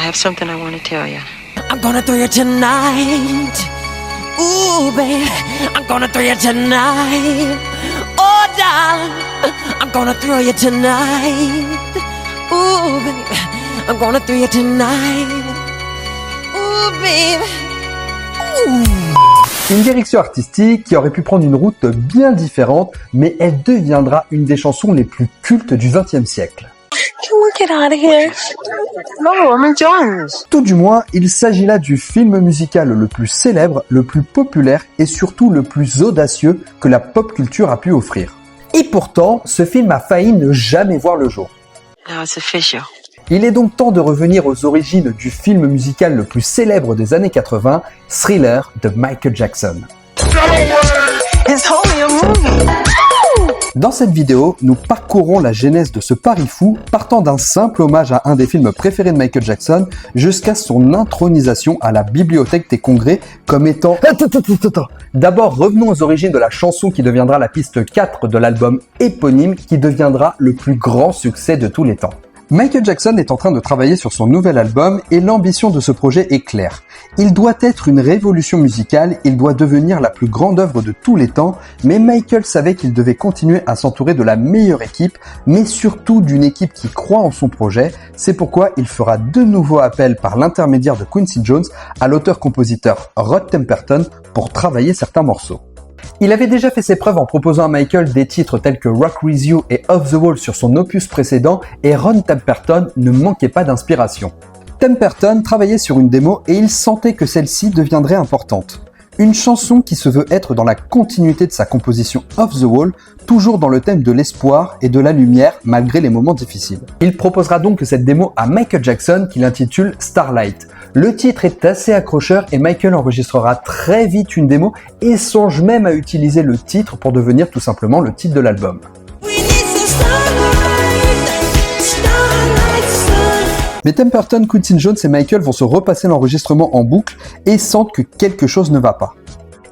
I have something I want to tell you. I'm gonna throw you tonight. Ooh, baby, I'm gonna throw you tonight. Oh, darling, I'm gonna throw you tonight. Ooh, baby, I'm gonna throw you tonight. Ooh, baby. Ooh. Une direction artistique qui aurait pu prendre une route bien différente, mais elle deviendra une des chansons les plus cultes du XXe siècle. Can we get out of here? No, I'm enjoying this. Tout du moins, il s'agit là du film musical le plus célèbre, le plus populaire et surtout le plus audacieux que la pop culture a pu offrir. Et pourtant, ce film a failli ne jamais voir le jour. Now it's official. Il est donc temps de revenir aux origines du film musical le plus célèbre des années 80, Thriller de Michael Jackson. It's only a movie. Dans cette vidéo, nous parcourons la genèse de ce pari fou, partant d'un simple hommage à un des films préférés de Michael Jackson, jusqu'à son intronisation à la Bibliothèque des Congrès comme étant... D'abord, revenons aux origines de la chanson qui deviendra la piste 4 de l'album éponyme, qui deviendra le plus grand succès de tous les temps. Michael Jackson est en train de travailler sur son nouvel album et l'ambition de ce projet est claire. Il doit être une révolution musicale, il doit devenir la plus grande œuvre de tous les temps, mais Michael savait qu'il devait continuer à s'entourer de la meilleure équipe, mais surtout d'une équipe qui croit en son projet. C'est pourquoi il fera de nouveau appel par l'intermédiaire de Quincy Jones à l'auteur-compositeur Rod Temperton pour travailler certains morceaux. Il avait déjà fait ses preuves en proposant à Michael des titres tels que Rock With You et Off the Wall sur son opus précédent et Ron Temperton ne manquait pas d'inspiration. Temperton travaillait sur une démo et il sentait que celle-ci deviendrait importante. Une chanson qui se veut être dans la continuité de sa composition Off the Wall, toujours dans le thème de l'espoir et de la lumière malgré les moments difficiles. Il proposera donc cette démo à Michael Jackson qu'il intitule Starlight. Le titre est assez accrocheur et Michael enregistrera très vite une démo et songe même à utiliser le titre pour devenir tout simplement le titre de l'album. Mais Temperton, Quincy Jones et Michael vont se repasser l'enregistrement en boucle et sentent que quelque chose ne va pas.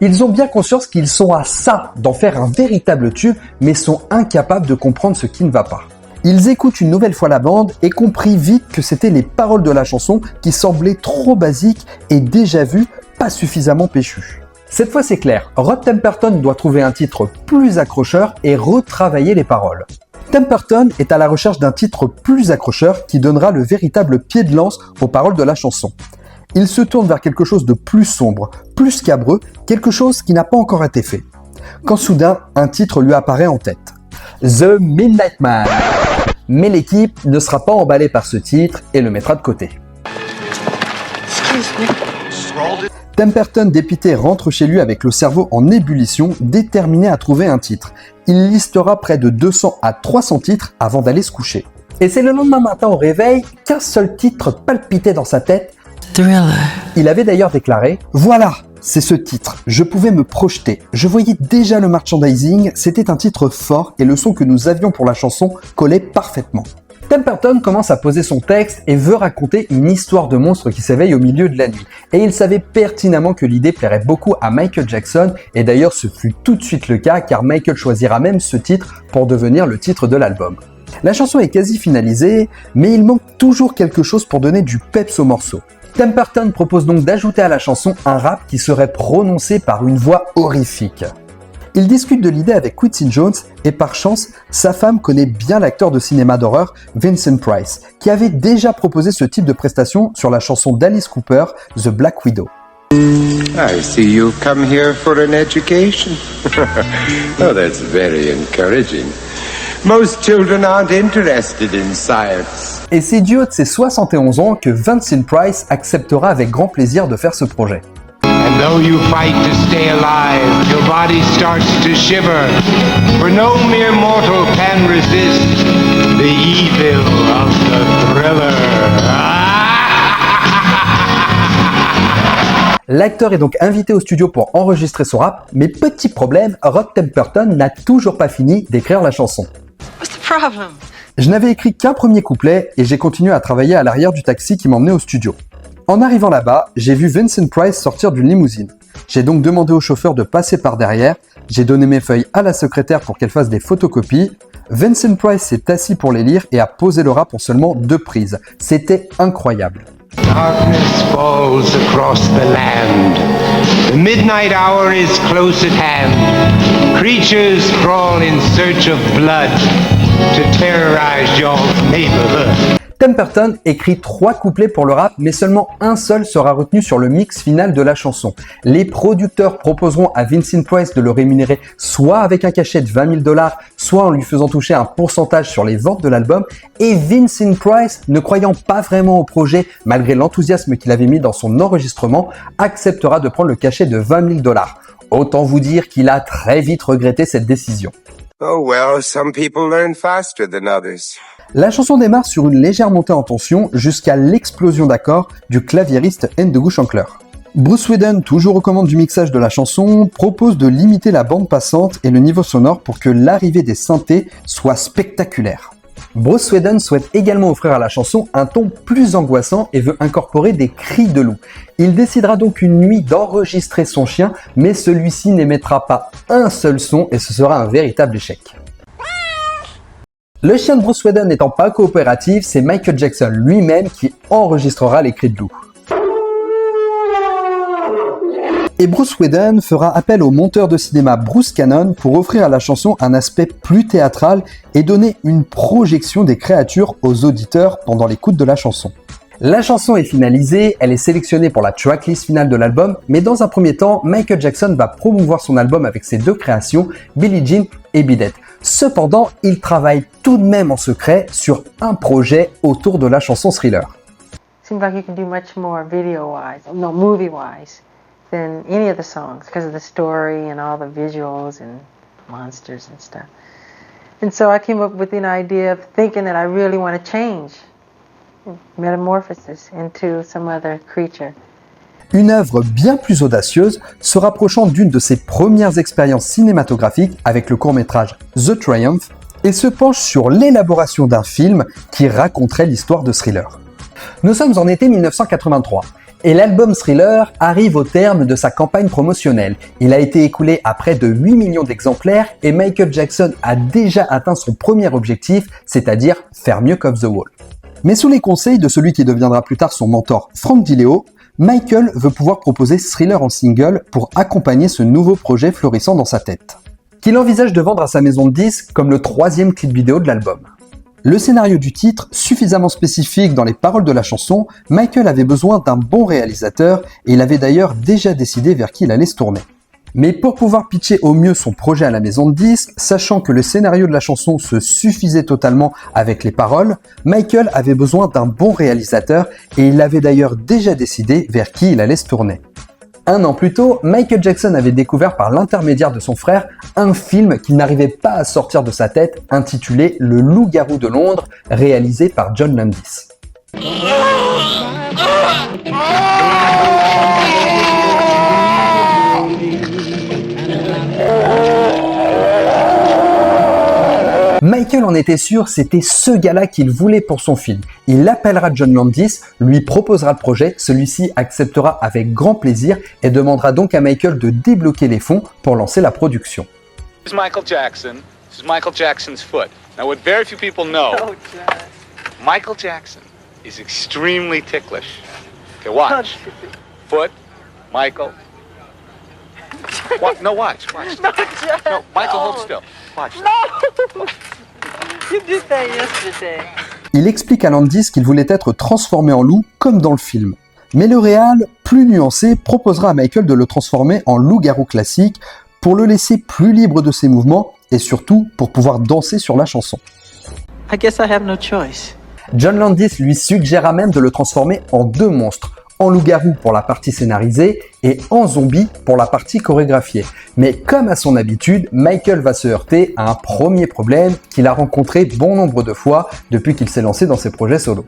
Ils ont bien conscience qu'ils sont à ça d'en faire un véritable tube, mais sont incapables de comprendre ce qui ne va pas. Ils écoutent une nouvelle fois la bande et compris vite que c'était les paroles de la chanson qui semblaient trop basiques et déjà vues, pas suffisamment péchues. Cette fois c'est clair, Rod Temperton doit trouver un titre plus accrocheur et retravailler les paroles. Temperton est à la recherche d'un titre plus accrocheur qui donnera le véritable pied de lance aux paroles de la chanson. Il se tourne vers quelque chose de plus sombre, plus scabreux, quelque chose qui n'a pas encore été fait. Quand soudain, un titre lui apparaît en tête. The Midnight Man. Mais l'équipe ne sera pas emballée par ce titre et le mettra de côté. Temperton, dépité, rentre chez lui avec le cerveau en ébullition, déterminé à trouver un titre. Il listera près de 200 à 300 titres avant d'aller se coucher. Et c'est le lendemain matin au réveil qu'un seul titre palpitait dans sa tête. Thriller. Il avait d'ailleurs déclaré « Voilà, c'est ce titre, je pouvais me projeter, je voyais déjà le merchandising, c'était un titre fort et le son que nous avions pour la chanson collait parfaitement. » Temperton commence à poser son texte et veut raconter une histoire de monstre qui s'éveille au milieu de la nuit. Et il savait pertinemment que l'idée plairait beaucoup à Michael Jackson, et d'ailleurs ce fut tout de suite le cas car Michael choisira même ce titre pour devenir le titre de l'album. La chanson est quasi finalisée, mais il manque toujours quelque chose pour donner du peps au morceau. Temperton propose donc d'ajouter à la chanson un rap qui serait prononcé par une voix horrifique. Il discute de l'idée avec Quincy Jones et par chance, sa femme connaît bien l'acteur de cinéma d'horreur Vincent Price, qui avait déjà proposé ce type de prestation sur la chanson d'Alice Cooper, The Black Widow. I see you come here for an education. Oh, that's very encouraging. Most children aren't interested in science. Et c'est du haut de ses 71 ans que Vincent Price acceptera avec grand plaisir de faire ce projet. And though you fight to stay alive, your body starts to shiver, for no mere mortal can resist the evil of the thriller. L'acteur est donc invité au studio pour enregistrer son rap, mais petit problème, Rod Temperton n'a toujours pas fini d'écrire la chanson. What's the problem? Je n'avais écrit qu'un premier couplet et j'ai continué à travailler à l'arrière du taxi qui m'emmenait au studio. En arrivant là-bas, j'ai vu Vincent Price sortir d'une limousine. J'ai donc demandé au chauffeur de passer par derrière, j'ai donné mes feuilles à la secrétaire pour qu'elle fasse des photocopies. Vincent Price s'est assis pour les lire et a posé le rap en seulement 2 prises. C'était incroyable. Darkness falls across the land. The midnight hour is close at hand. Creatures crawl in search of blood to terrorize your neighborhood. Temperton écrit 3 couplets pour le rap, mais seulement un seul sera retenu sur le mix final de la chanson. Les producteurs proposeront à Vincent Price de le rémunérer soit avec un cachet de $20 000, soit en lui faisant toucher un pourcentage sur les ventes de l'album, et Vincent Price, ne croyant pas vraiment au projet, malgré l'enthousiasme qu'il avait mis dans son enregistrement, acceptera de prendre le cachet de $20 000. Autant vous dire qu'il a très vite regretté cette décision. Oh well, some people learn faster than others. La chanson démarre sur une légère montée en tension jusqu'à l'explosion d'accords du claviériste Ndugwu Shankler. Bruce Whedon, toujours aux commandes du mixage de la chanson, propose de limiter la bande passante et le niveau sonore pour que l'arrivée des synthés soit spectaculaire. Bruce Whedon souhaite également offrir à la chanson un ton plus angoissant et veut incorporer des cris de loup. Il décidera donc une nuit d'enregistrer son chien, mais celui-ci n'émettra pas un seul son et ce sera un véritable échec. Le chien de Bruce Whedon n'étant pas coopératif, c'est Michael Jackson lui-même qui enregistrera les cris de loup. Et Bruce Whedon fera appel au monteur de cinéma Bruce Cannon pour offrir à la chanson un aspect plus théâtral et donner une projection des créatures aux auditeurs pendant l'écoute de la chanson. La chanson est finalisée, elle est sélectionnée pour la tracklist finale de l'album, mais dans un premier temps, Michael Jackson va promouvoir son album avec ses 2 créations, Billie Jean et Beat It. Cependant, il travaille tout de même en secret sur un projet autour de la chanson Thriller. Seems like you can do much more video-wise, no, movie-wise, than any of the songs because of the story and all the visuals and monsters and stuff. And so I came up with an idea of thinking that I really want to change, metamorphosis into some other creature. Une œuvre bien plus audacieuse, se rapprochant d'une de ses premières expériences cinématographiques avec le court-métrage The Triumph, et se penche sur l'élaboration d'un film qui raconterait l'histoire de Thriller. Nous sommes en été 1983, et l'album Thriller arrive au terme de sa campagne promotionnelle. Il a été écoulé à près de 8 millions d'exemplaires, et Michael Jackson a déjà atteint son premier objectif, c'est-à-dire faire mieux qu'Off the Wall. Mais sous les conseils de celui qui deviendra plus tard son mentor, Frank DiLeo, Michael veut pouvoir proposer Thriller en single pour accompagner ce nouveau projet florissant dans sa tête, qu'il envisage de vendre à sa maison de disques comme le 3e clip vidéo de l'album. Le scénario du titre, suffisamment spécifique dans les paroles de la chanson, Michael avait besoin d'un bon réalisateur et il avait d'ailleurs déjà décidé vers qui il allait se tourner. Mais pour pouvoir pitcher au mieux son projet à la maison de disques, sachant que le scénario de la chanson se suffisait totalement avec les paroles, Michael avait besoin d'un bon réalisateur et il avait d'ailleurs déjà décidé vers qui il allait se tourner. 1 an plus tôt, Michael Jackson avait découvert par l'intermédiaire de son frère un film qu'il n'arrivait pas à sortir de sa tête, intitulé Le Loup-garou de Londres, réalisé par John Landis. Michael en était sûr, c'était ce gars-là qu'il voulait pour son film. Il appellera John Landis, lui proposera le projet, celui-ci acceptera avec grand plaisir et demandera donc à Michael de débloquer les fonds pour lancer la production. This is Michael Jackson. This is Michael Jackson's foot. Now, what very few people know, Michael Jackson is extremely ticklish. Okay, watch. Foot, Michael. What? No, watch. No, John. No, Michael, hold still. Watch. No! You did that yesterday. Il explique à Landis qu'il voulait être transformé en loup comme dans le film. Mais le réal, plus nuancé, proposera à Michael de le transformer en loup-garou classique pour le laisser plus libre de ses mouvements et surtout pour pouvoir danser sur la chanson. I guess I have no choice. John Landis lui suggéra même de le transformer en 2 monstres, en loup-garou pour la partie scénarisée et en zombie pour la partie chorégraphiée. Mais comme à son habitude, Michael va se heurter à un premier problème qu'il a rencontré bon nombre de fois depuis qu'il s'est lancé dans ses projets solo.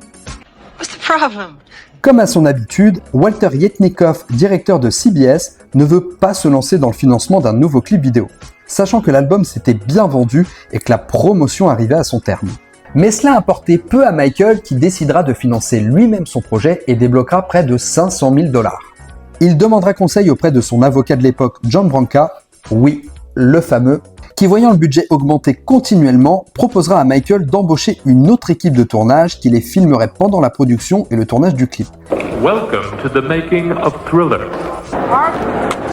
What's the problem? Comme à son habitude, Walter Yetnikoff, directeur de CBS, ne veut pas se lancer dans le financement d'un nouveau clip vidéo, sachant que l'album s'était bien vendu et que la promotion arrivait à son terme. Mais cela importait peu à Michael qui décidera de financer lui-même son projet et débloquera près de 500 000 $. Il demandera conseil auprès de son avocat de l'époque, John Branca, oui, le fameux, qui, voyant le budget augmenter continuellement, proposera à Michael d'embaucher une autre équipe de tournage qui les filmerait pendant la production et le tournage du clip. Welcome to the making of Thriller.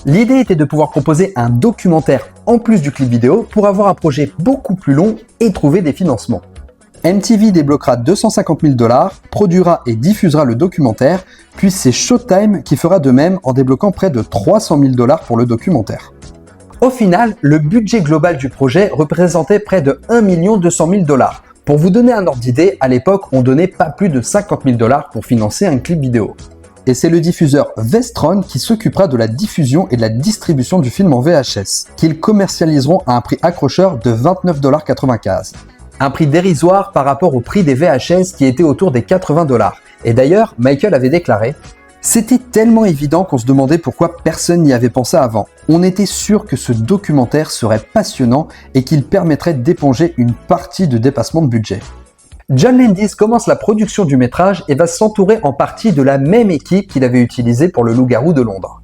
L'idée était de pouvoir proposer un documentaire en plus du clip vidéo pour avoir un projet beaucoup plus long et trouver des financements. MTV débloquera 250 000 $, produira et diffusera le documentaire, puis c'est Showtime qui fera de même en débloquant près de 300 000 $ pour le documentaire. Au final, le budget global du projet représentait près de 1 200 000 $. Pour vous donner un ordre d'idée, à l'époque, on donnait pas plus de 50 000 $ pour financer un clip vidéo. Et c'est le diffuseur Vestron qui s'occupera de la diffusion et de la distribution du film en VHS, qu'ils commercialiseront à un prix accrocheur de 29,95 $. Un prix dérisoire par rapport au prix des VHS qui était autour des 80 $. Et d'ailleurs, Michael avait déclaré « C'était tellement évident qu'on se demandait pourquoi personne n'y avait pensé avant. On était sûr que ce documentaire serait passionnant et qu'il permettrait d'éponger une partie de dépassement de budget. » John Landis commence la production du métrage et va s'entourer en partie de la même équipe qu'il avait utilisée pour le Loup-garou de Londres.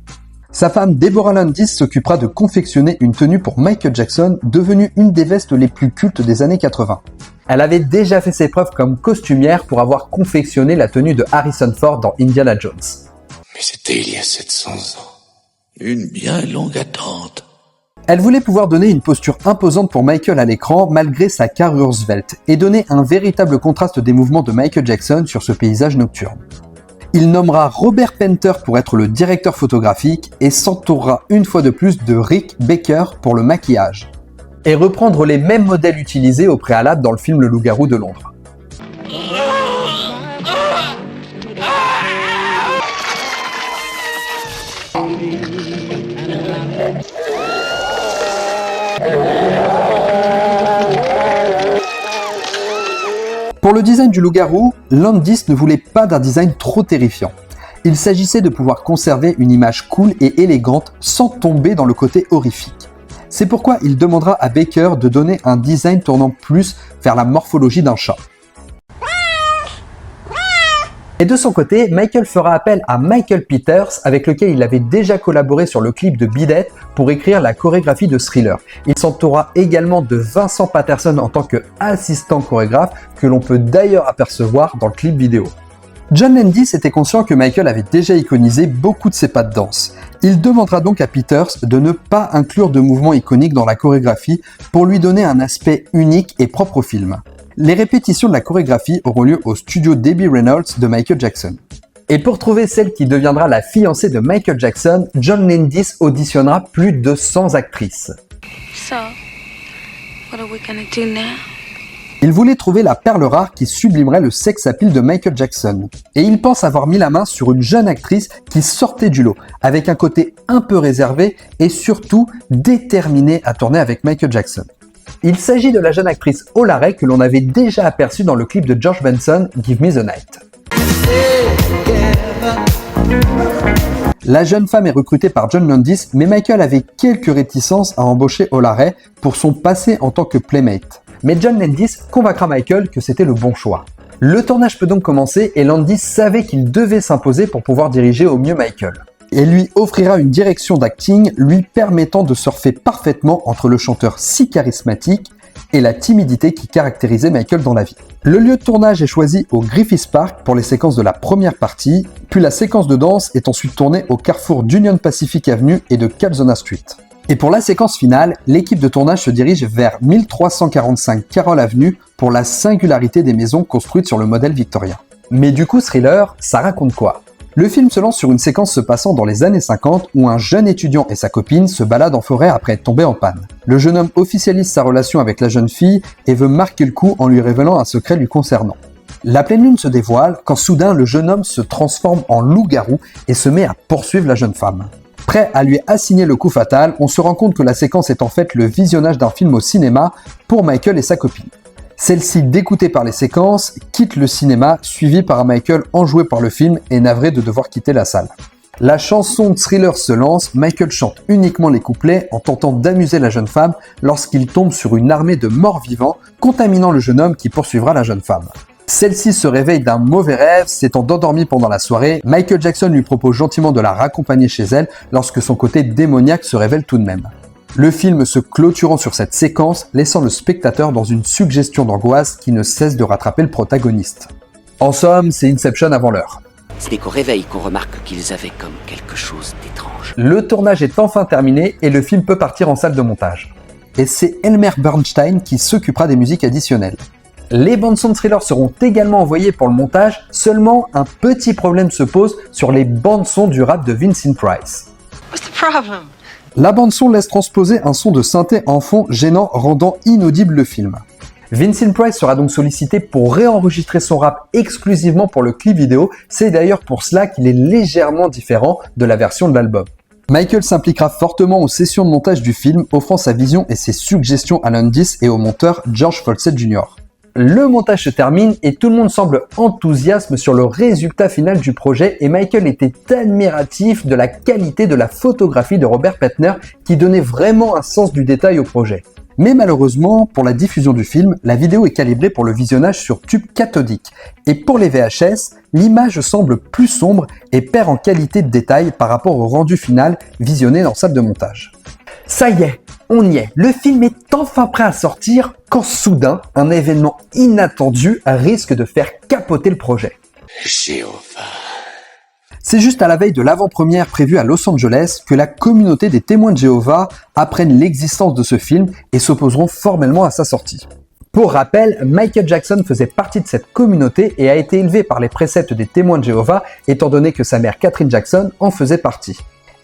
Sa femme Deborah Landis s'occupera de confectionner une tenue pour Michael Jackson, devenue une des vestes les plus cultes des années 80. Elle avait déjà fait ses preuves comme costumière pour avoir confectionné la tenue de Harrison Ford dans Indiana Jones. Mais c'était il y a 700 ans. Une bien longue attente. Elle voulait pouvoir donner une posture imposante pour Michael à l'écran malgré sa carrure svelte et donner un véritable contraste des mouvements de Michael Jackson sur ce paysage nocturne. Il nommera Robert Painter pour être le directeur photographique et s'entourera une fois de plus de Rick Baker pour le maquillage. Et reprendre les mêmes modèles utilisés au préalable dans le film Le Loup-garou de Londres. Pour le design du loup-garou, Landis ne voulait pas d'un design trop terrifiant. Il s'agissait de pouvoir conserver une image cool et élégante sans tomber dans le côté horrifique. C'est pourquoi il demandera à Baker de donner un design tournant plus vers la morphologie d'un chat. Et de son côté, Michael fera appel à Michael Peters, avec lequel il avait déjà collaboré sur le clip de Beat It pour écrire la chorégraphie de Thriller. Il s'entourera également de Vincent Patterson en tant qu'assistant chorégraphe, que l'on peut d'ailleurs apercevoir dans le clip vidéo. John Landis était conscient que Michael avait déjà iconisé beaucoup de ses pas de danse. Il demandera donc à Peters de ne pas inclure de mouvements iconiques dans la chorégraphie pour lui donner un aspect unique et propre au film. Les répétitions de la chorégraphie auront lieu au studio Debbie Reynolds de Michael Jackson. Et pour trouver celle qui deviendra la fiancée de Michael Jackson, John Landis auditionnera plus de 100 actrices. So, what are we gonna do now? Il voulait trouver la perle rare qui sublimerait le sex appeal de Michael Jackson. Et il pense avoir mis la main sur une jeune actrice qui sortait du lot, avec un côté un peu réservé et surtout déterminée à tourner avec Michael Jackson. Il s'agit de la jeune actrice Ola Ray que l'on avait déjà aperçue dans le clip de George Benson, Give Me the Night. La jeune femme est recrutée par John Landis, mais Michael avait quelques réticences à embaucher Ola Ray pour son passé en tant que playmate. Mais John Landis convaincra Michael que c'était le bon choix. Le tournage peut donc commencer et Landis savait qu'il devait s'imposer pour pouvoir diriger au mieux Michael. Et lui offrira une direction d'acting lui permettant de surfer parfaitement entre le chanteur si charismatique et la timidité qui caractérisait Michael dans la vie. Le lieu de tournage est choisi au Griffith Park pour les séquences de la première partie, puis la séquence de danse est ensuite tournée au carrefour d'Union Pacific Avenue et de Calzona Street. Et pour la séquence finale, l'équipe de tournage se dirige vers 1345 Carroll Avenue pour la singularité des maisons construites sur le modèle victorien. Mais du coup, Thriller, ça raconte quoi ? Le film se lance sur une séquence se passant dans les années 50 où un jeune étudiant et sa copine se baladent en forêt après être tombés en panne. Le jeune homme officialise sa relation avec la jeune fille et veut marquer le coup en lui révélant un secret lui concernant. La pleine lune se dévoile quand soudain le jeune homme se transforme en loup-garou et se met à poursuivre la jeune femme. Prêt à lui assigner le coup fatal, on se rend compte que la séquence est en fait le visionnage d'un film au cinéma pour Michael et sa copine. Celle-ci, dégoûtée par les séquences, quitte le cinéma, suivie par un Michael enjoué par le film et navré de devoir quitter la salle. La chanson de Thriller se lance, Michael chante uniquement les couplets en tentant d'amuser la jeune femme lorsqu'il tombe sur une armée de morts-vivants, contaminant le jeune homme qui poursuivra la jeune femme. Celle-ci se réveille d'un mauvais rêve, s'étant endormie pendant la soirée. Michael Jackson lui propose gentiment de la raccompagner chez elle lorsque son côté démoniaque se révèle tout de même. Le film se clôturant sur cette séquence, laissant le spectateur dans une suggestion d'angoisse qui ne cesse de rattraper le protagoniste. En somme, c'est Inception avant l'heure. Ce n'est qu'au réveil qu'on remarque qu'ils avaient comme quelque chose d'étrange. Le tournage est enfin terminé et le film peut partir en salle de montage. Et c'est Elmer Bernstein qui s'occupera des musiques additionnelles. Les bandes-sons de Thriller seront également envoyées pour le montage, seulement un petit problème se pose sur les bandes-sons du rap de Vincent Price. What's the problem? La bande-son laisse transposer un son de synthé en fond gênant, rendant inaudible le film. Vincent Price sera donc sollicité pour réenregistrer son rap exclusivement pour le clip vidéo, c'est d'ailleurs pour cela qu'il est légèrement différent de la version de l'album. Michael s'impliquera fortement aux sessions de montage du film, offrant sa vision et ses suggestions à Landis et au monteur George Folsett Jr. Le montage se termine et tout le monde semble enthousiaste sur le résultat final du projet et Michael était admiratif de la qualité de la photographie de Robert Petner qui donnait vraiment un sens du détail au projet. Mais malheureusement, pour la diffusion du film, la vidéo est calibrée pour le visionnage sur tube cathodique. Et pour les VHS, l'image semble plus sombre et perd en qualité de détail par rapport au rendu final visionné en salle de montage. Ça y est, on y est, le film est enfin prêt à sortir quand soudain, un événement inattendu risque de faire capoter le projet. Jéhovah. C'est juste à la veille de l'avant-première prévue à Los Angeles que la communauté des témoins de Jéhovah apprennent l'existence de ce film et s'opposeront formellement à sa sortie. Pour rappel, Michael Jackson faisait partie de cette communauté et a été élevé par les préceptes des témoins de Jéhovah étant donné que sa mère Catherine Jackson en faisait partie.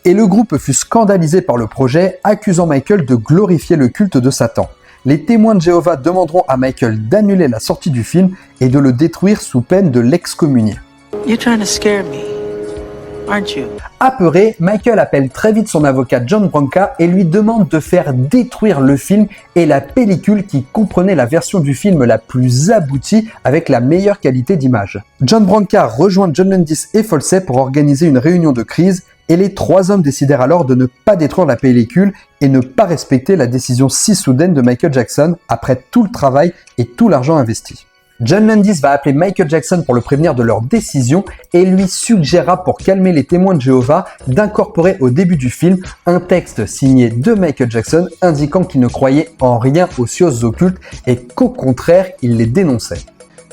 Et le groupe fut scandalisé par le projet, accusant Michael de glorifier le culte de Satan. Les témoins de Jéhovah demanderont à Michael d'annuler la sortie du film et de le détruire sous peine de l'excommunier. You're trying to scare me, aren't you? Apeuré, Michael appelle très vite son avocat John Branca et lui demande de faire détruire le film et la pellicule qui comprenait la version du film la plus aboutie avec la meilleure qualité d'image. John Branca rejoint John Landis et Folsett pour organiser une réunion de crise et les trois hommes décidèrent alors de ne pas détruire la pellicule et ne pas respecter la décision si soudaine de Michael Jackson après tout le travail et tout l'argent investi. John Landis va appeler Michael Jackson pour le prévenir de leur décision et lui suggérera pour calmer les témoins de Jéhovah d'incorporer au début du film un texte signé de Michael Jackson indiquant qu'il ne croyait en rien aux sciences occultes et qu'au contraire il les dénonçait.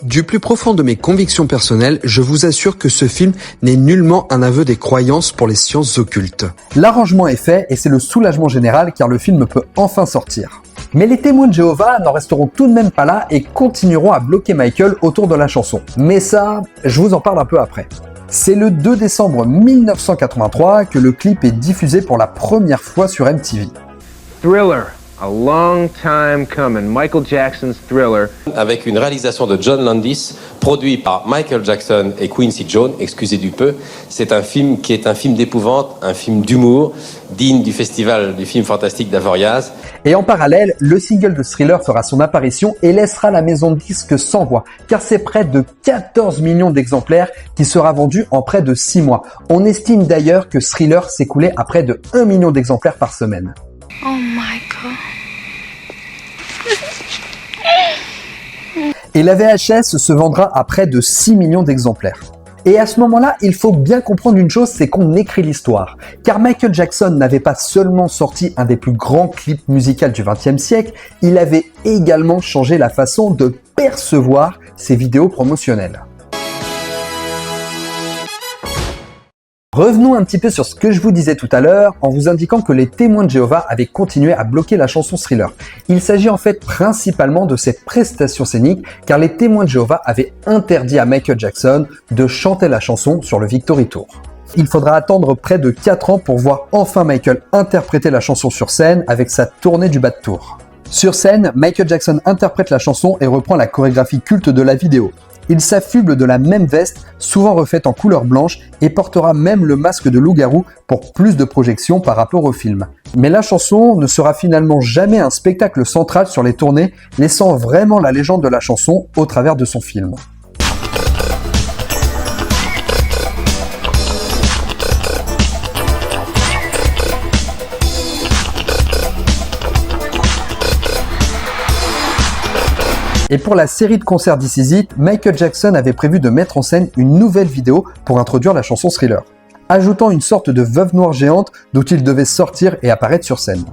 Du plus profond de mes convictions personnelles, je vous assure que ce film n'est nullement un aveu des croyances pour les sciences occultes. L'arrangement est fait et c'est le soulagement général car le film peut enfin sortir. Mais les témoins de Jéhovah n'en resteront tout de même pas là et continueront à bloquer Michael autour de la chanson. Mais ça, je vous en parle un peu après. C'est le 2 décembre 1983 que le clip est diffusé pour la première fois sur MTV. Thriller. A long time coming. Michael Jackson's Thriller. Avec une réalisation de John Landis, produit par Michael Jackson et Quincy Jones, excusez du peu. C'est un film qui est un film d'épouvante, un film d'humour, digne du festival du film fantastique d'Avoriaz. Et en parallèle, le single de Thriller fera son apparition et laissera la maison de disques sans voix, car c'est près de 14 millions d'exemplaires qui sera vendu en près de 6 mois. On estime d'ailleurs que Thriller s'écoulait à près de 1 million d'exemplaires par semaine. Oh, Michael. Et la VHS se vendra à près de 6 millions d'exemplaires. Et à ce moment-là, il faut bien comprendre une chose, c'est qu'on écrit l'histoire. Car Michael Jackson n'avait pas seulement sorti un des plus grands clips musicaux du XXe siècle, il avait également changé la façon de percevoir ses vidéos promotionnelles. Revenons un petit peu sur ce que je vous disais tout à l'heure en vous indiquant que les témoins de Jéhovah avaient continué à bloquer la chanson Thriller. Il s'agit en fait principalement de ses prestations scéniques car les témoins de Jéhovah avaient interdit à Michael Jackson de chanter la chanson sur le Victory Tour. Il faudra attendre près de 4 ans pour voir enfin Michael interpréter la chanson sur scène avec sa tournée du Bad Tour. Sur scène, Michael Jackson interprète la chanson et reprend la chorégraphie culte de la vidéo. Il s'affuble de la même veste, souvent refaite en couleur blanche, et portera même le masque de loup-garou pour plus de projection par rapport au film. Mais la chanson ne sera finalement jamais un spectacle central sur les tournées, laissant vraiment la légende de la chanson au travers de son film. Et pour la série de concerts This Is It, Michael Jackson avait prévu de mettre en scène une nouvelle vidéo pour introduire la chanson Thriller, ajoutant une sorte de veuve noire géante dont il devait sortir et apparaître sur scène.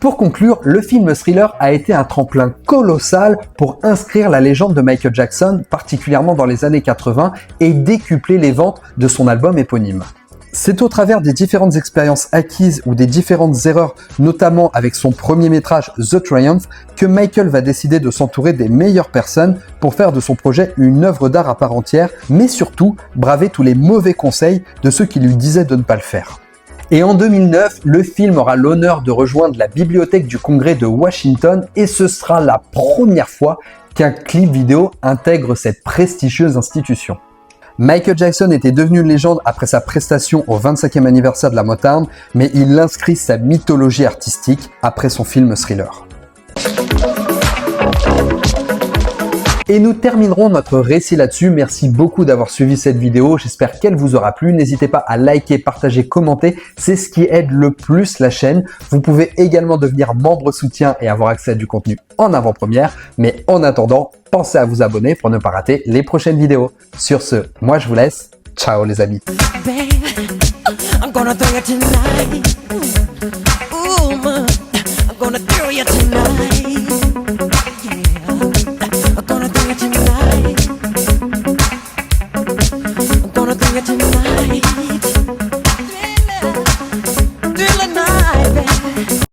Pour conclure, le film Thriller a été un tremplin colossal pour inscrire la légende de Michael Jackson, particulièrement dans les années 80, et décupler les ventes de son album éponyme. C'est au travers des différentes expériences acquises ou des différentes erreurs, notamment avec son premier métrage The Triumph, que Michael va décider de s'entourer des meilleures personnes pour faire de son projet une œuvre d'art à part entière, mais surtout braver tous les mauvais conseils de ceux qui lui disaient de ne pas le faire. Et en 2009, le film aura l'honneur de rejoindre la bibliothèque du Congrès de Washington et ce sera la première fois qu'un clip vidéo intègre cette prestigieuse institution. Michael Jackson était devenu une légende après sa prestation au 25e anniversaire de la Motown, mais il inscrit sa mythologie artistique après son film Thriller. Et nous terminerons notre récit là-dessus. Merci beaucoup d'avoir suivi cette vidéo. J'espère qu'elle vous aura plu. N'hésitez pas à liker, partager, commenter. C'est ce qui aide le plus la chaîne. Vous pouvez également devenir membre soutien et avoir accès à du contenu en avant-première. Mais en attendant, pensez à vous abonner pour ne pas rater les prochaines vidéos. Sur ce, moi je vous laisse. Ciao les amis.